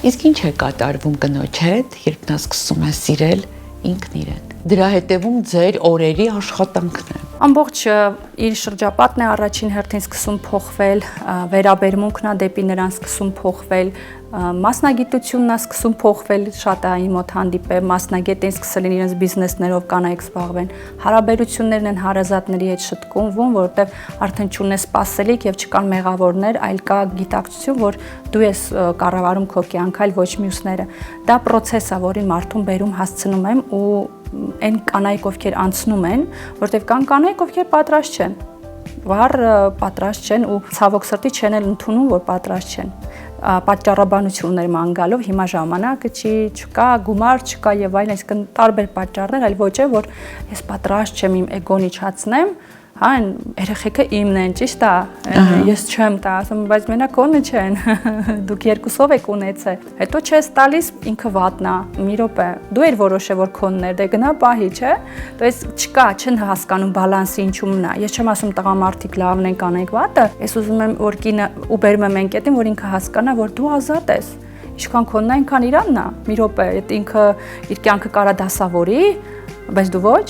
Իսկ ինչ է կատարվում կնոջ հետ, երբ նա սկսում է սիրել ինքն իրեն։ Դրա հետևում ձեր օրերի աշխատանքն է։ Ամբողջ իր շրջապատն է առաջին հերթին սկսում փոխվել, վերաբերմունքն է դեպի նրան սկսում փոխվել, մասնագիտությունն է սկսում փոխվել, շատ է իմ մոտ հանդիպել, մասնագետ են սկսել իրենց բիզնեսներով կանայք զբաղվեն, հարաբերություններն են հարազատների հետ շտկունվում, որովհետև արդեն չունես սպասելիք եւ չկան մեղավորներ, այլ կա գիտակցություն, որ դու ես կառավարում քո կյանքը, այլ ոչ մյուսները։ Դա process է, որին մարդուն բերում հասցնում եմ ու այն կանայք, ովքեր անցնում են, որտեղ կան կանայք, ովքեր պատրաստ չեն, վառ պատրաստ չեն ու ցավոք սրտի չեն էլ ընդունում, որ պատրաստ չեն։ Պատճառաբանություններ ման գալով հիմա ժամանակը չի, չկա, գումար չկա եւ այլն, այսինքն տարբեր պատճառներ, այլ ոչ է, որ ես պատրաստ չեմ իմ էգոն իջացնեմ, հա, երեխեքը իմն են, ճիշտ է, ես չեմ տա, ասում, բայց մենակ քոնը չեն, դուք երկուսով եք ունեցել, հետո չես տալիս, ինքը վատնա, մի րոպե, դու էր որոշե, որ քոնն էր, դե գնա պահի, չէ, դες չկա, չեն հասկանում բալանսի ինչումն է, ես չեմ ասում տղամարդիկ լավն են կանենք վատը, ես ուզում եմ, որ կինը ու բերում եմ ընկետին, որ ինքը հասկանա, որ դու ազատ ես, ինչքան քոնն է, այնքան իրանն է, մի րոպե, ինքը իր կյանքը կարա դասավորի, բայց դու ոչ։